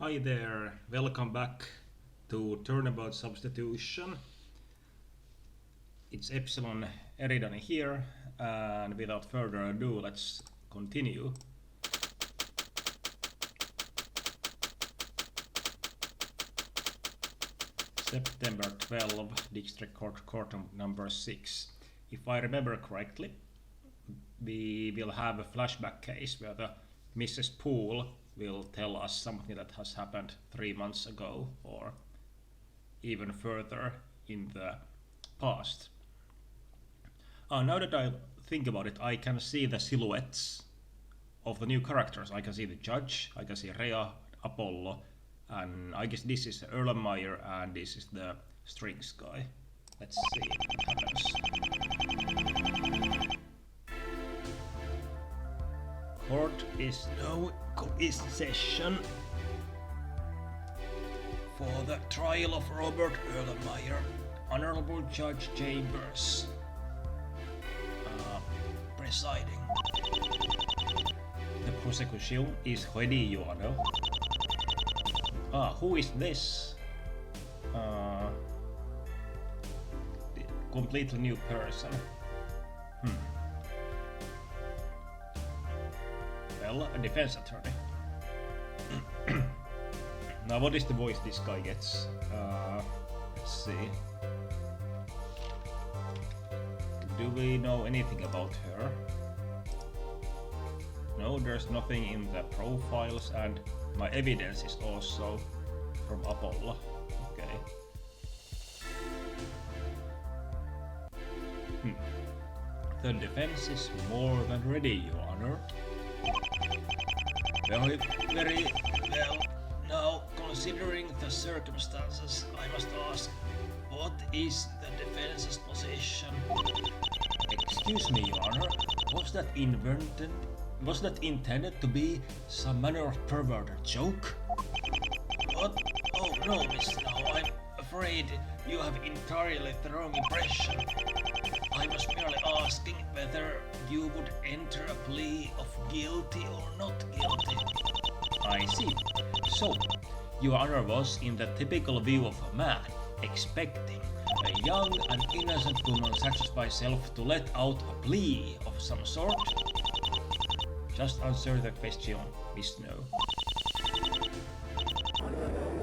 Hi there, welcome back to Turnabout Substitution. It's Epsilon Eridan here, and without further ado, let's continue. September 12, District Court number 6. If I remember correctly, we will have a flashback case where the Mrs. Poole will tell us something that has happened 3 months ago or even further in the past. Now that I think about it, I can see the silhouettes of the new characters. I can see the judge, I can see Rhea, Apollo, and I guess this is Erlenmeyer and this is the strings guy. Let's see what happens. Court is now in session for the trial of Robert Erlenmeyer. Honorable Judge Chambers presiding. The prosecution is ready, Your Honor. Who is this? Completely new person. Well, a defense attorney. Now, what is the voice this guy gets? Let's see. Do we know anything about her? No, there's nothing in the profiles, and my evidence is also from Apollo. Okay. The defense is more than ready, Your Honor. Very well. Now, considering the circumstances, I must ask, what is the defense's position? Excuse me, Your Honor. Was that intended to be some manner of perverted joke? What? Oh no, Miss Snow, I'm afraid you have entirely the wrong impression. I was merely asking whether you would enter a plea of guilty or not guilty. I see. So, Your Honor was in the typical view of a man, expecting a young and innocent woman such as myself to let out a plea of some sort? Just answer the question, Miss Snow.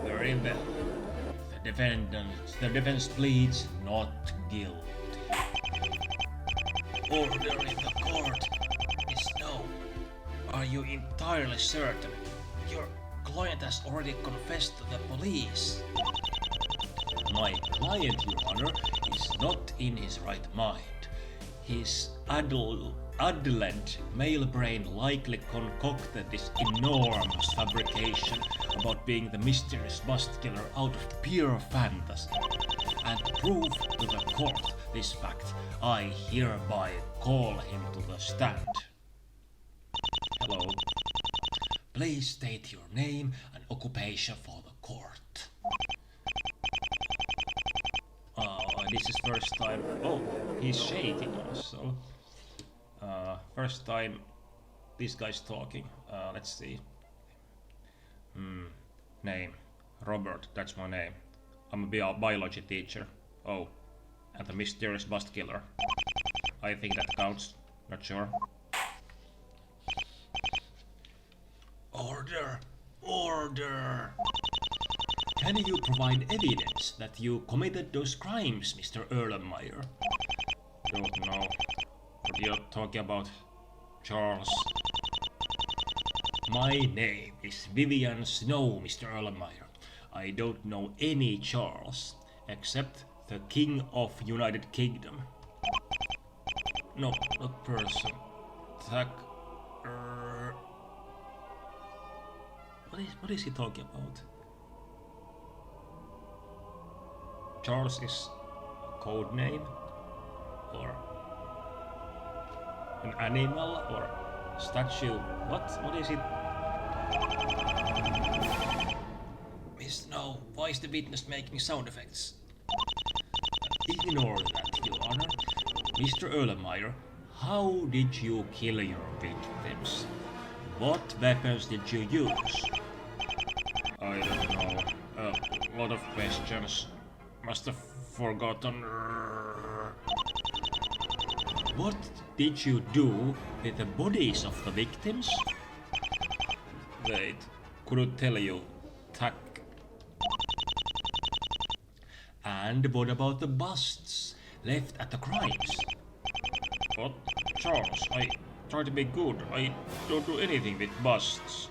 Very well. The defense pleads not guilty. Order in the court. Miss Snow, are you entirely certain your client has already confessed to the police? My client, Your Honor, is not in his right mind. His adolescent male brain likely concocted this enormous fabrication about being the mysterious bust killer out of pure fantasy. And to prove to the court this fact, I hereby call him to the stand. Hello. Please state your name and occupation for the court. This is first time. Oh, he's shaking also. First time this guy's talking. Let's see. Name. Robert, that's my name. I'm a biology teacher. Oh, and the mysterious bust killer. I think that counts. Not sure. Order! Order! Can you provide evidence that you committed those crimes, Mr. Erlenmeyer? Don't know. What you're talking about, Charles? My name is Vivian Snow, Mr. Erlenmeyer. I don't know any Charles, except the King of United Kingdom. No, not person. What is he talking about? Charles is a code name? Or an animal? Or statue? What is it? Miss Snow, why is the witness making sound effects? Ignore that, Your Honor. Mr. Erlenmeyer, how did you kill your victims? What weapons did you use? I Lot of questions. Must have forgotten. What did you do with the bodies of the victims? Wait, couldn't tell you. Tack. And what about the busts left at the crimes? What? Charles, I try to be good. I don't do anything with busts.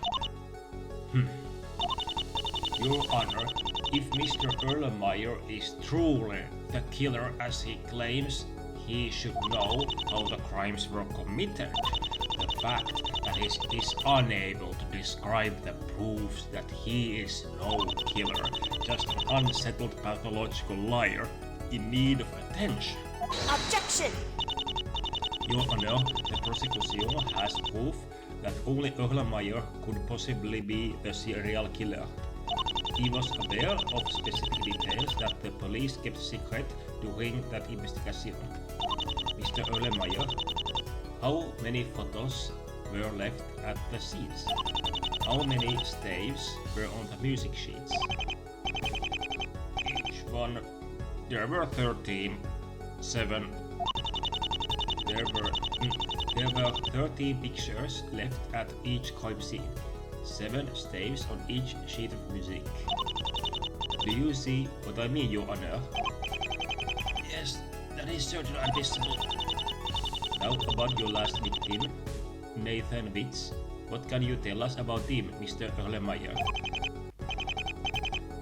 Your Honor, if Mr. Erlenmeyer is truly the killer as he claims, he should know how the crimes were committed. The fact that he is unable to describe them proves that he is no killer, just an unsettled pathological liar in need of attention. Objection! Your Honor, the prosecution has proof that only Erlenmeyer could possibly be the serial killer. He was aware of specific details that the police kept secret during that investigation. Mr. Erlenmeyer, how many photos were left at the scenes? How many staves were on the music sheets? Each one. There were 13. 7. There were 13 pictures left at each crime scene. 7 staves on each sheet of music. Do you see what I mean, Your Honor? Yes, that is certainly visible. Now about your last victim, Nathan Witz. What can you tell us about him, Mr. Erlenmeyer?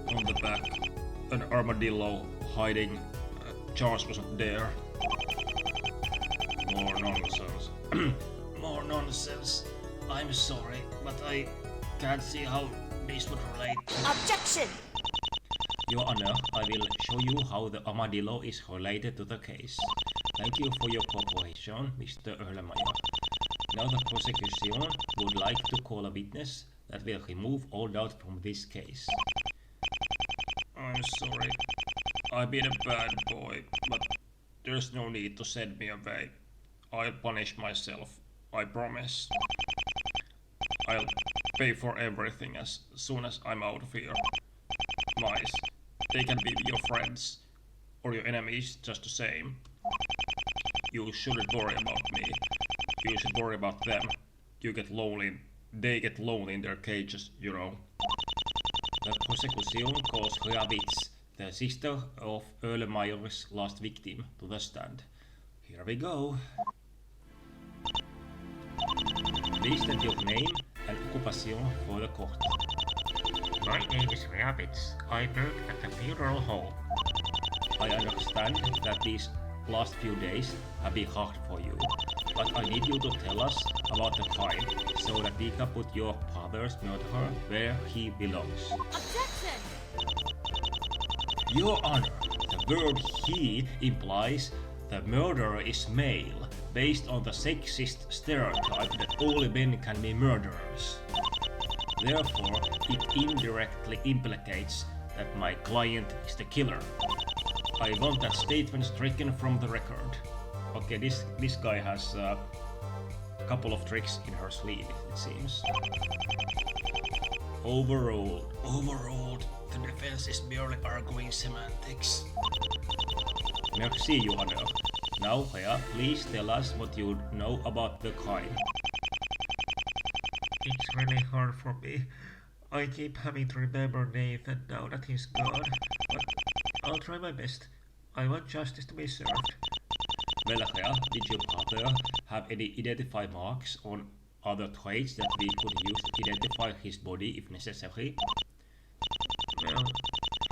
On the back, an armadillo hiding. Charles wasn't there. More nonsense. More nonsense. I'm sorry, but I can't see how this would relate. Objection! Your Honor, I will show you how the armadillo is related to the case. Thank you for your cooperation, Mr. Erlenmeyer. Now the prosecution would like to call a witness that will remove all doubt from this case. I'm sorry. I've been a bad boy, but there's no need to send me away. I'll punish myself, I promise. I'll pay for everything as soon as I'm out of here. Mice, they can be your friends, or your enemies just the same. You shouldn't worry about me. You should worry about them. You get lonely. They get lonely in their cages, you know. The prosecution calls Rea Witz, the sister of Erlenmeyer's last victim, to the stand. Here we go. Please state your name and occupation for the court. My name is Rea Witz. I work at the funeral home. I understand that these last few days have been hard for you, but I need you to tell us about the crime so that we can put your father's murderer where he belongs. Objection! Your Honor, the word he implies the murderer is male, based on the sexist stereotype that only men can be murderers. Therefore, it indirectly implicates that my client is the killer. I want that statement stricken from the record. Okay, this guy has a couple of tricks in her sleeve, it seems. Overruled. Overruled. The defense is merely arguing semantics. Merci, Your Honor. Now, Rea, please tell us what you know about the crime. It's really hard for me. I keep having to remember Nathan now that he's gone, but I'll try my best. I want justice to be served. Well, Rea, did your father have any identify marks on other traits that we could use to identify his body if necessary? Well,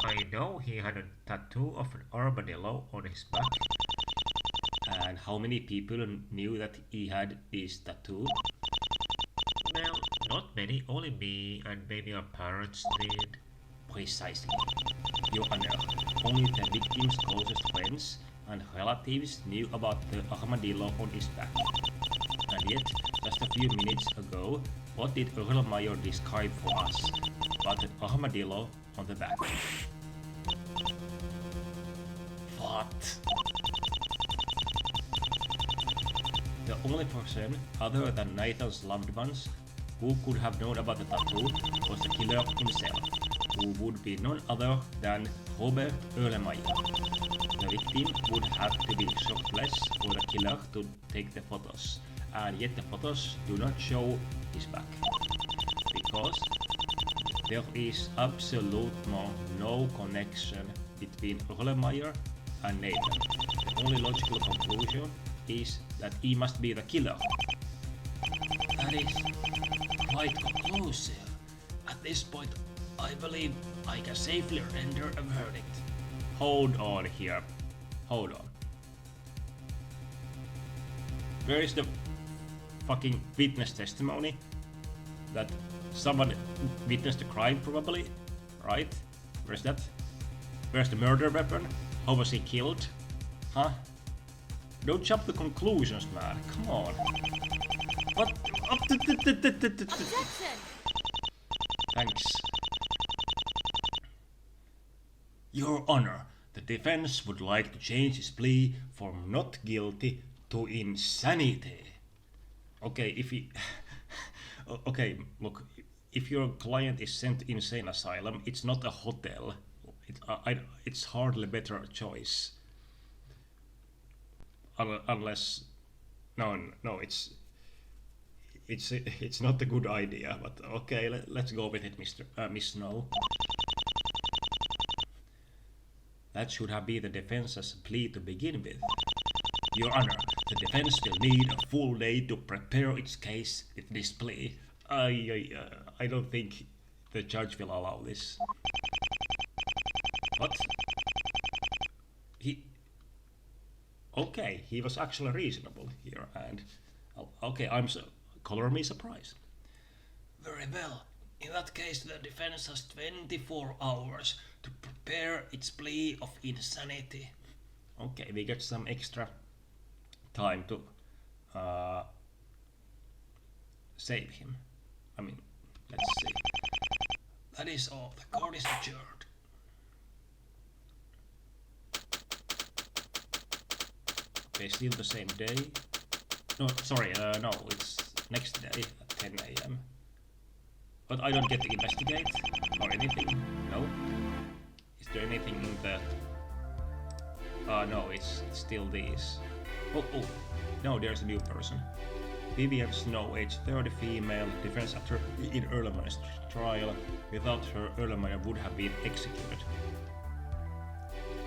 I know he had a tattoo of an armadillo on his back. And how many people knew that he had this tattoo? Well, not many, only me and maybe our parents did. Precisely. Your Honor, only the victim's closest friends and relatives knew about the armadillo on his back. And yet, just a few minutes ago, what did Erlenmeyer describe for us about an armadillo on the back? What? The only person other than Nathan's loved ones who could have known about the tattoo was the killer himself. who would be none other than Robert Erlenmeyer. The victim would have to be shopless for the killer to take the photos, and yet the photos do not show his back. Because there is absolutely no connection between Erlenmeyer and Nathan. The only logical conclusion is that he must be the killer. That is quite conclusive. At this point, I believe I can safely render a verdict. Hold on here. Hold on. Where is the fucking witness testimony? That someone witnessed the crime, probably? Right? Where's that? Where's the murder weapon? How was he killed? Huh? Don't jump to conclusions, man. Come on. What? Objection! Thanks. Your Honor, the defense would like to change his plea from not guilty to insanity. Okay, if he... Okay, look, if your client is sent to insane asylum, it's not a hotel. It's hardly a better choice. Unless... No, it's not a good idea, but okay, let's go with it, Miss Snow. That should have been the defense's plea to begin with. Your Honor, the defense will need a full day to prepare its case with this plea. I don't think the judge will allow this. What? Okay, he was actually reasonable here, and... Okay, color me surprised. Very well. In that case, the defense has 24 hours to prepare its plea of insanity. Okay, we get some extra time to save him. I mean, let's see. That is all. The court is adjourned. Okay, still the same day. No, sorry, no, it's next day at 10 AM. But I don't get to investigate or anything, no? Is there anything in the... no, it's still these. Oh, no, there's a new person. Vivian Snow, age 30, female, defense actor in Erlenmeyer's trial. Without her, Erlenmeyer would have been executed.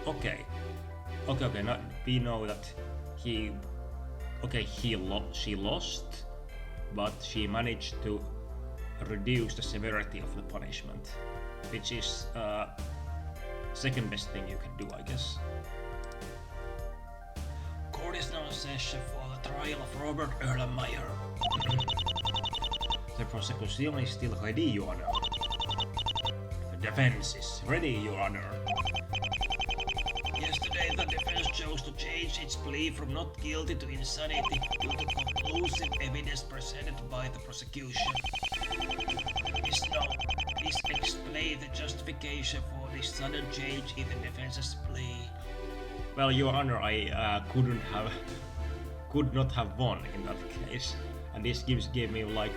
Okay, now we know that he... Okay, she lost, but she managed to reduce the severity of the punishment, which is second best thing you can do, I guess. Court is now in session for the trial of Robert Erlenmeyer. The prosecution is still ready, Your Honor. The defense is ready, Your Honor. Yesterday, the defense chose to change its plea from not guilty to insanity due to conclusive evidence presented by the prosecution. Miss Snow, please explain the justification for this sudden change in the defense's plea. Well, Your Honor, I could not have won in that case, and this gave me like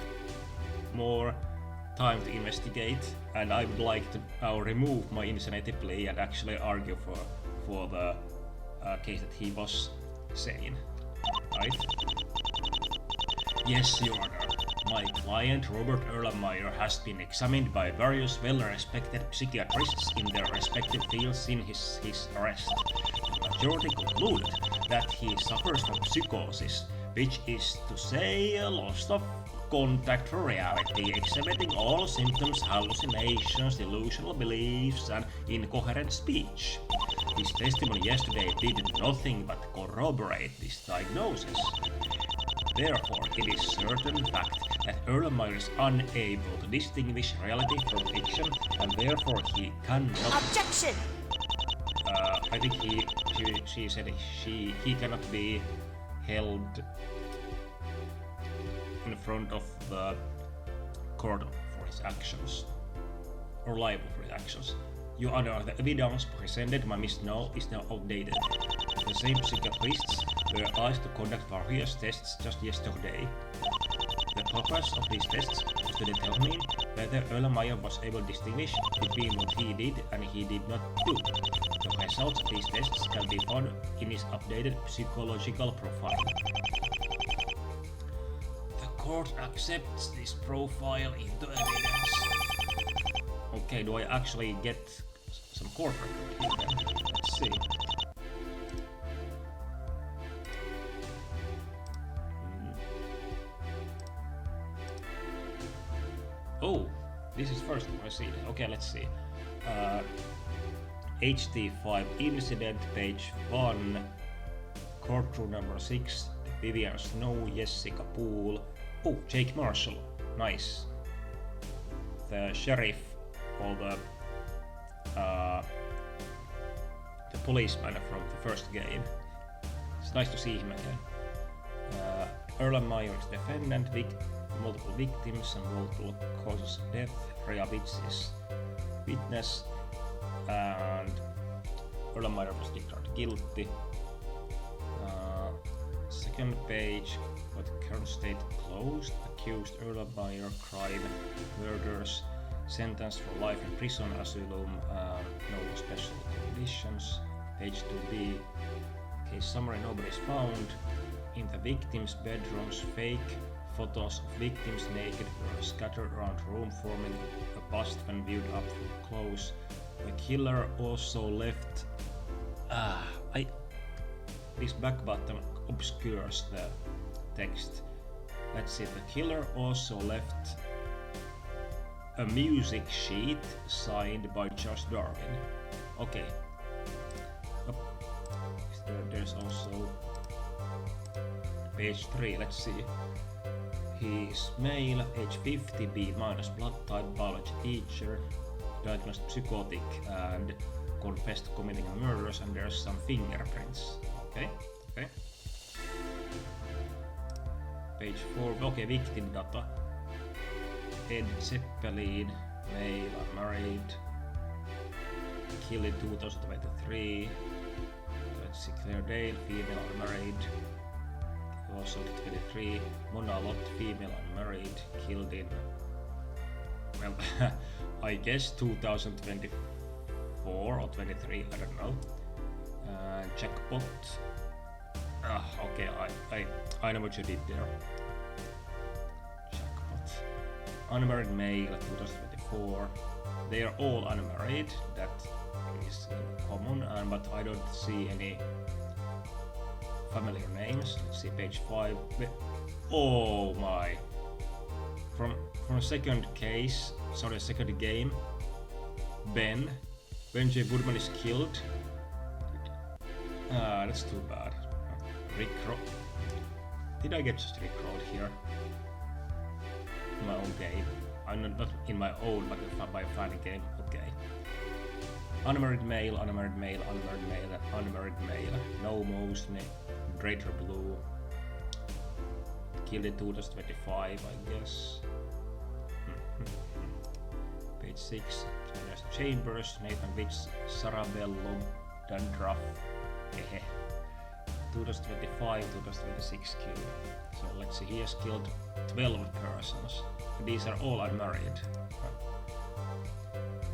more time to investigate, and I would like to now remove my insanity plea and actually argue for the case that he was sane, right? Yes, Your Honor. My client, Robert Erlenmeyer, has been examined by various well-respected psychiatrists in their respective fields in his arrest. The majority concluded that he suffers from psychosis, which is to say a loss of contact for reality, exhibiting all symptoms, hallucinations, delusional beliefs, and incoherent speech. His testimony yesterday did nothing but corroborate this diagnosis. Therefore, it is certain fact that Erlenmeyer is unable to distinguish reality from fiction, and therefore he cannot... Objection! I think she said he cannot be held in front of the court for his actions, or liable for his actions. Your Honor, the evidence presented by Miss Snow is now outdated. The same psychiatrists were asked to conduct various tests just yesterday. The purpose of these tests was to determine whether Erlenmeyer was able to distinguish between what he did and he did not do. The results of these tests can be found in his updated psychological profile. The court accepts this profile into evidence. Okay, do I actually get some court record here then? Let's see. Oh, this is first time I see it. Okay, let's see. HT5 incident, page 1, courtroom number 6, Vivian Snow, Jessica Poole. Oh, Jake Marshall. Nice. The sheriff, or the policeman from the first game. It's nice to see him again. Erlenmeyer is defendant, multiple victims and multiple causes of death. Rayavitz is witness, and Erlenmeyer was declared guilty. Second page, what current state closed, accused Erlenmeyer, crime, murders, sentenced for life in prison, asylum, no special conditions. Page 2b, case summary, nobody is found. In the victims' bedrooms, fake photos of victims naked were scattered around the room, forming a bust when viewed up close. The killer also left. This back button obscures the text. Let's see. The killer also left a music sheet signed by Josh Darwin. Okay. There's also page 3. Let's see. He is male, age 50, B-, blood type, biology teacher, diagnosed psychotic and confessed to committing murders, and there's some fingerprints. Okay. Page 4, okay, victim data. Ed Zeppelin, male, unmarried, killed in 2023. Let's see, Claire Dale, female, unmarried. Also 23, Mona Lott, female, unmarried, killed in, well, I guess 2024 or 23, I don't know. Jackpot. Okay, I know what you did there. Jackpot. Unmarried male, 2024. They are all unmarried, that is common, but I don't see any familiar names. Let's see, page 5. Oh my! From second case, sorry, second game, Ben J. Woodman is killed. That's too bad. Did I get just rickrolled here? In my own game. I'm not in my own, but by a final game. Okay. Unmarried male, unmarried male, unmarried male, unmarried male. No Mosney. Greater Blue. Killed in 2025, I guess. Page 6. Chambers, Nathan Witz, Sarabellum, Dandruff. 2025, 2026 killed. So let's see, he has killed 12 persons. These are all unmarried.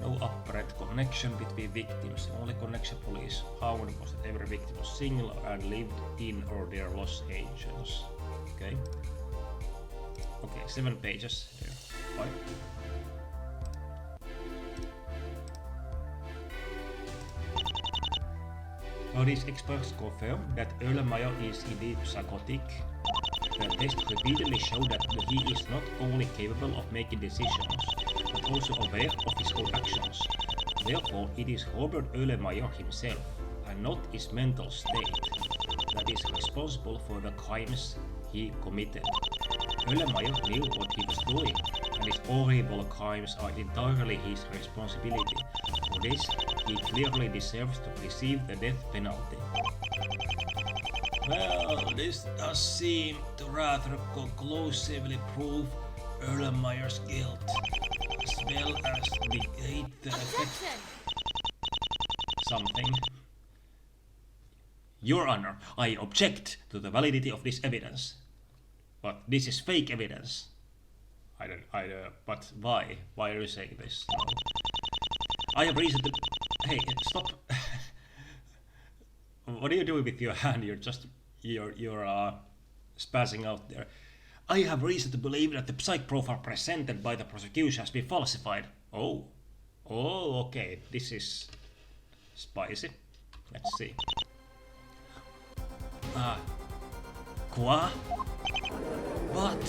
No apparent connection between victims. The only connection police found was that every victim was single and lived in or near Los Angeles. Okay. Okay, 7 pages there. Bye. Now these experts confirm that Erlenmeyer is indeed psychotic. The test repeatedly showed that he is not only capable of making decisions, but also aware of his own actions. Therefore, it is Robert Erlenmeyer himself, and not his mental state, that is responsible for the crimes he committed. Erlenmeyer knew what he was doing, and his horrible crimes are entirely his responsibility. For this, he clearly deserves to receive the death penalty. Well, this does seem to rather conclusively prove Erlenmeyer's guilt, as well as negate the effect. Something. Your Honor, I object to the validity of this evidence. But this is fake evidence. I don't. But why? Why are you saying this? No. I have reason to. Hey, stop! What are you doing with your hand? You're spazzing out there. I have reason to believe that the psych profile presented by the prosecution has been falsified. Oh, okay. This is spicy. Let's see. Quoi? What?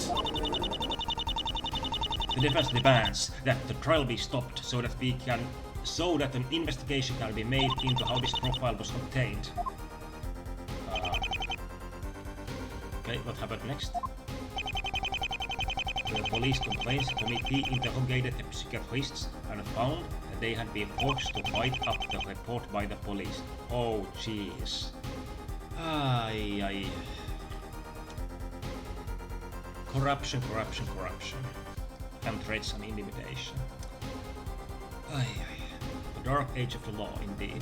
The defense demands that the trial be stopped so that an investigation can be made into how this profile was obtained. Okay, what happened next? The police complaints committee interrogated the psychiatrists and found that they had been forced to write up the report by the police. Oh, jeez. Corruption. And threats and intimidation. The dark age of the law, indeed.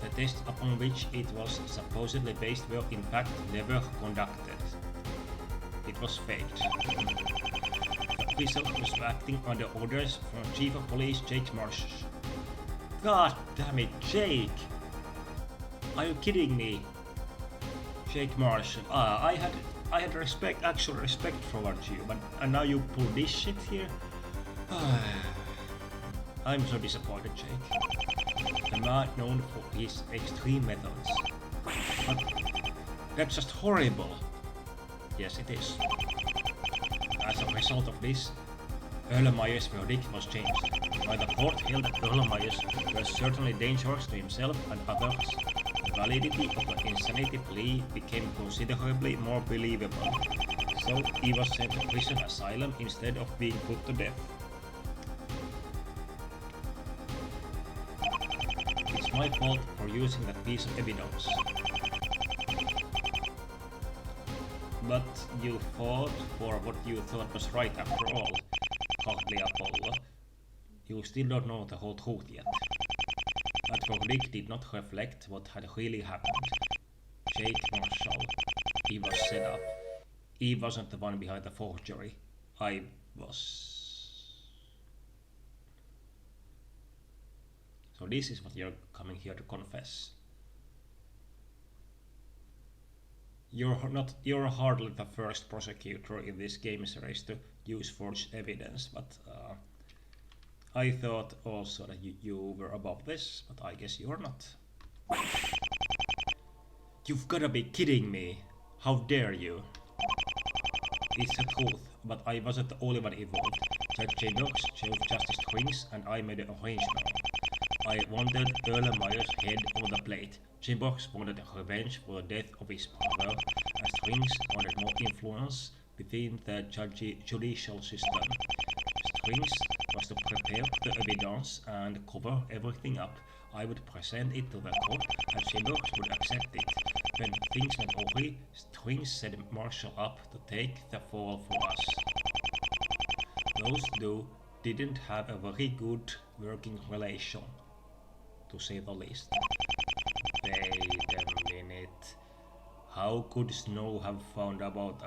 The tests upon which it was supposedly based were in fact never conducted. It was faked. The officer was acting under orders from Chief of Police Jake Marsh. God damn it, Jake! Are you kidding me? Jake Marshall. I had actual respect towards you, and now you pull this shit here? I'm so disappointed, Jake. The man known for his extreme methods. But that's just horrible. Yes, it is. As a result of this, Erlenmeyer's verdict was changed. While the court held that Erlenmeyer's was certainly dangerous to himself and others, the validity of the insanity plea became considerably more believable, so he was sent to prison asylum instead of being put to death. It's my fault for using that piece of evidence. But you fought for what you thought was right after all, Courtly Apollo. You still don't know the whole truth yet. That verdict did not reflect what had really happened. Jake Marshall. He was set up. He wasn't the one behind the forgery. I was. So this is what you're coming here to confess. You're hardly the first prosecutor in this game series to use forged evidence, but I thought also that you were above this, but I guess you're not. You've gotta be kidding me! How dare you! It's the truth, but I wasn't the only one involved. Judge Chambers, Chief Justice Twins, and I made an arrangement. I wanted Erlenmeyer's head on the plate. Chambers wanted revenge for the death of his brother, as Twins wanted more influence within the judicial system. Twins was to prepare the evidence and cover everything up. I would present it to the court and Chambers would accept it. When things went awry, Twins set Marshall up to take the fall for us. Those two didn't have a very good working relation, to say the least. Wait a minute. How could Snow have found out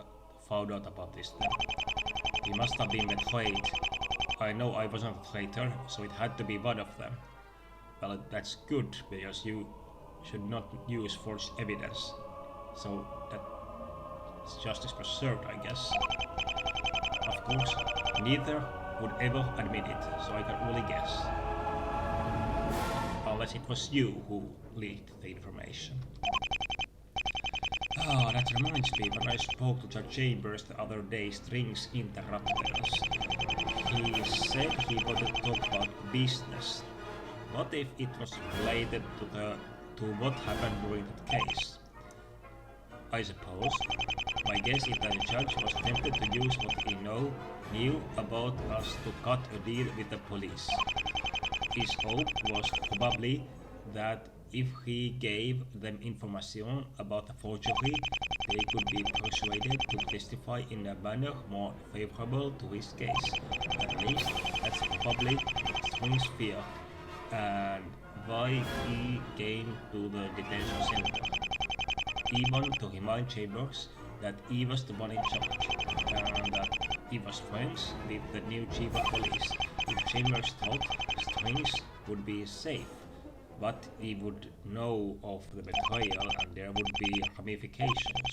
about this then? He must have been betrayed. I know I wasn't a traitor, so it had to be one of them. Well, that's good, because you should not use forged evidence. So that justice was served, I guess. Of course, neither would ever admit it, so I can only guess. Unless it was you who leaked the information. That reminds me, when I spoke to Judge Chambers the other day, strings interrupted us. He said he wanted to talk about business. What if it was related to what happened during that case? I suppose. My guess is that the judge was tempted to use what he knew about us to cut a deal with the police. His hope was probably that if he gave them information about the forgery, they could be persuaded to testify in a manner more favorable to his case. At least, that's probably Strong's fear, and why he came to the detention center. Even to remind Chambers that he was the one in charge, and that he was friends with the new chief of police. If Chambers thought Strings would be safe, but he would know of the betrayal and there would be ramifications.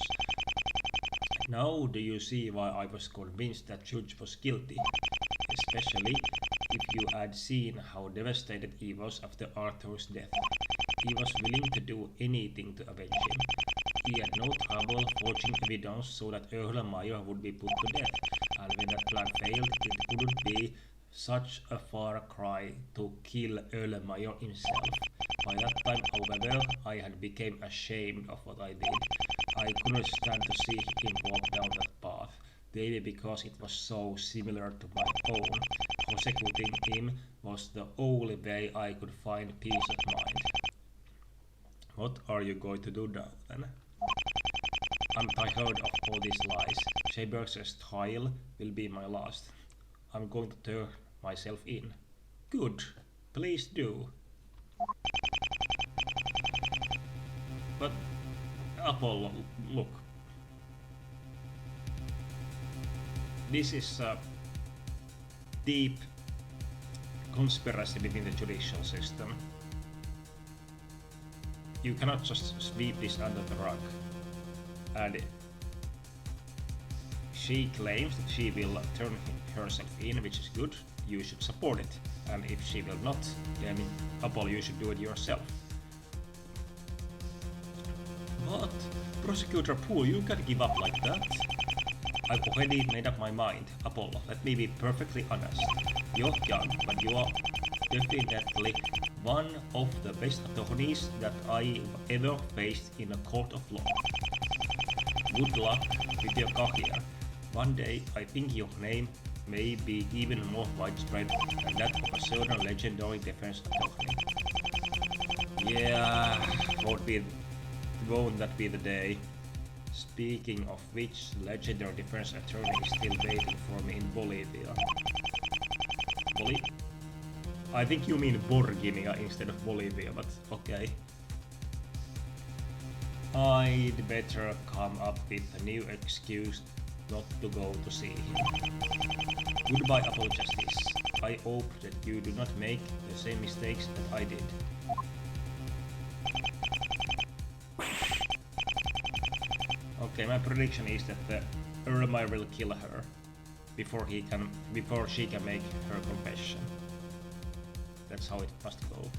Now do you see why I was convinced that Judge was guilty? Especially if you had seen how devastated he was after Arthur's death. He was willing to do anything to avenge him. He had no trouble forging evidence so that Erlenmeyer would be put to death, and when that plan failed, it wouldn't be such a far cry to kill Erlenmeyer himself. By that time, however, I had become ashamed of what I did. I couldn't stand to see him walk down that path, maybe because it was so similar to my own. Prosecuting him was the only way I could find peace of mind. What are you going to do now, then? I'm tired of all these lies. Chambers' trial will be my last. I'm going to turn myself in. Good. Please do. But, Apollo, look. This is a deep conspiracy within the judicial system. You cannot just sweep this under the rug. And she claims that she will turn herself in, which is good. You should support it. And if she will not, then Apollo, you should do it yourself. But, Prosecutor Poole, you can't give up like that. I've already made up my mind. Apollo, let me be perfectly honest. You're young, but you are definitely one of the best attorneys that I ever faced in a court of law. Good luck with your career. One day, I think your name may be even more widespread than that of a certain legendary defense attorney. Yeah, won't that be the day? Speaking of which, legendary defense attorney is still waiting for me in Bolivia. I think you mean Borginia instead of Bolivia, but okay. I'd better come up with a new excuse not to go to see him. Goodbye, Apollo Justice. I hope that you do not make the same mistakes that I did. Okay, my prediction is that Erlenmeyer will kill her before she can make her confession. That's how it must go.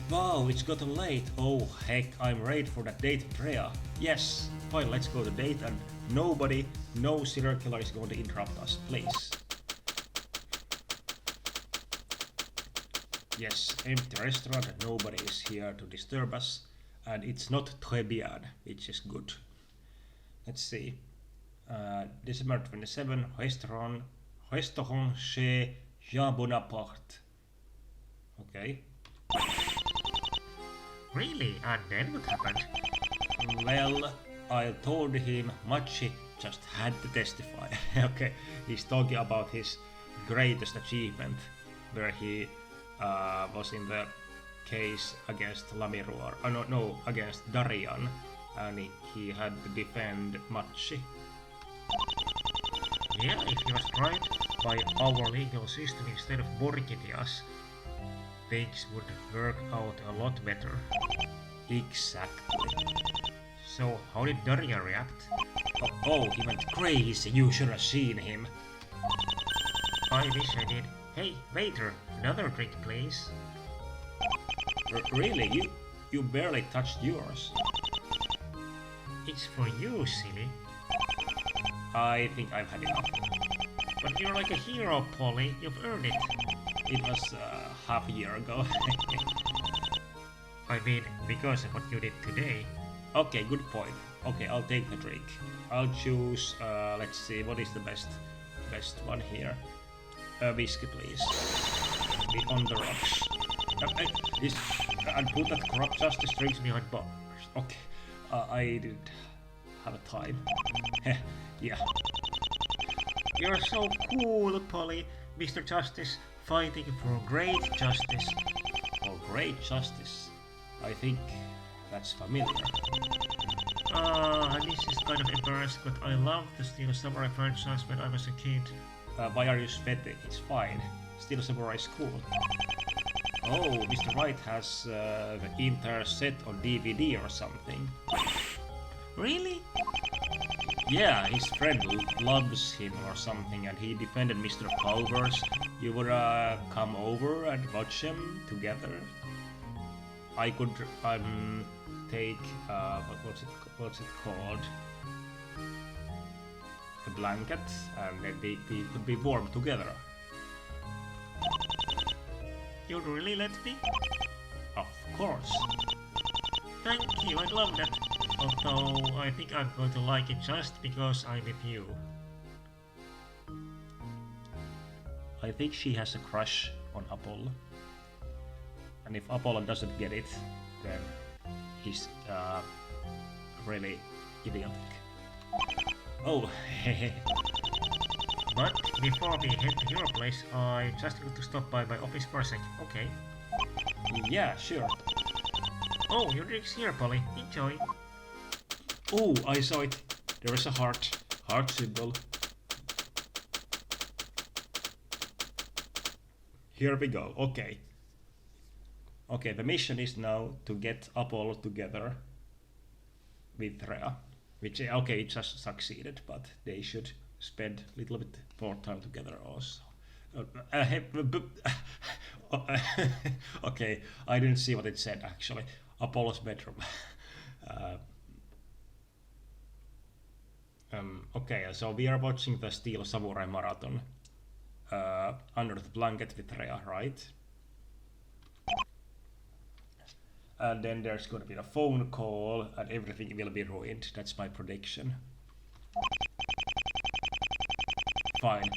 Wow, it's gotten late. Oh heck, I'm ready for that date with Rhea. Yes, fine, let's go to date and no serial killer is going to interrupt us, please. Yes, empty restaurant, nobody is here to disturb us. And it's not très bien, which is good. Let's see. December 27, restaurant chez Jean Bonaparte. Okay. Really? And then what happened? Well, I told him Machi just had to testify. Okay, he's talking about his greatest achievement, where he was in the case against Lamiruar. No, against Darian, and he had to defend Machi. Yeah, if he was tried by our legal system instead of Borginia's, things would work out a lot better. Exactly. So, how did Darian react? Oh, he went crazy. You should have seen him. I wish I did. Hey, waiter, another drink, please. Really? You barely touched yours. It's for you, silly. I think I've had enough. But you're like a hero, Polly. You've earned it. It was half a year ago. I mean, because of what you did today. Okay, good point. Okay, I'll take the drink. I'll choose, let's see, what is the best one here? Whiskey, please. The on the rocks. And put that corrupt justice drinks behind bars. Okay, I didn't have a time. Yeah. You're so cool, Polly. Mr. Justice, fighting for great justice. For great justice. I think that's familiar. This is kind of embarrassing, but I loved the Steel Samurai franchise when I was a kid. Why are you sweating? It's fine. Steel Samurai is cool. Oh, Mr. Wright has the entire set on DVD or something. Really? Yeah, his friend loves him or something, and he defended Mr. Powers. You would come over and watch him together. I could take what's it called? A blanket, and then we could be warm together. You'd really let me? Of course. Thank you, I'd love that. Although I think I'm going to like it just because I'm with you. I think she has a crush on Apollo. And if Apollo doesn't get it, then he's really idiotic. Oh, hehe. But before we head to your place, I just need to stop by my office for a sec, okay? Yeah, sure. Oh, your drink's here, Polly. Enjoy. Oh, I saw it. There is a heart symbol. Here we go. Okay. Okay, the mission is now to get Apollo together with Rhea. Which, okay, it just succeeded, but they should spend a little bit more time together also. Okay, I didn't see what it said actually. Apollo's bedroom. Okay, so we are watching the Steel Samurai Marathon under the blanket with Rhea, right? And then there's going to be a phone call and everything will be ruined. That's my prediction. Fine.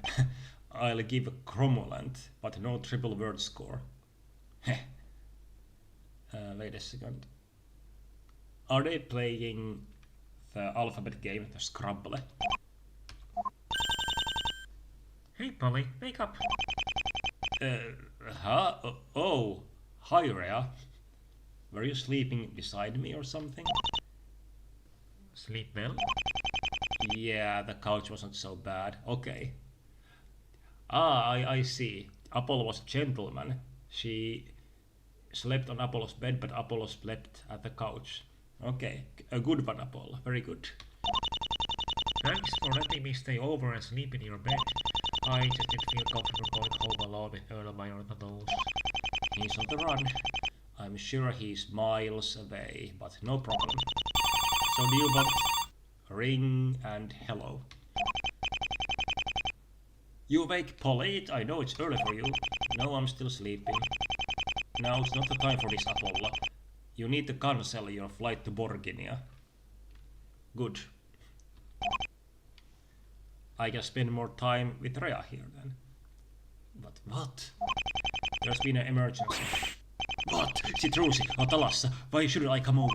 I'll give a cromulent, but no triple word score. Wait a second. Are they playing the alphabet game, the Scrabble? Hey, Polly, wake up. Huh? Oh, hi, Rhea. Were you sleeping beside me or something? Sleep well? Yeah, the couch wasn't so bad. Okay. Ah, I see. Apollo was a gentleman. She slept on Apollo's bed, but Apollo slept at the couch. Okay, a good one, Apollo. Very good. Thanks for letting me stay over and sleep in your bed. I just didn't feel comfortable going home alone with Earl by your nose. He's on the run. I'm sure he's miles away, but no problem. So do you want ring and hello? You awake, Polly? I know it's early for you. No, I'm still sleeping. Now it's not the time for this, Apollo. You need to cancel your flight to Borginia. Good. I can spend more time with Rhea here then. But what? There's been an emergency. What? Citrusi, Atalassa, why shouldn't I come over?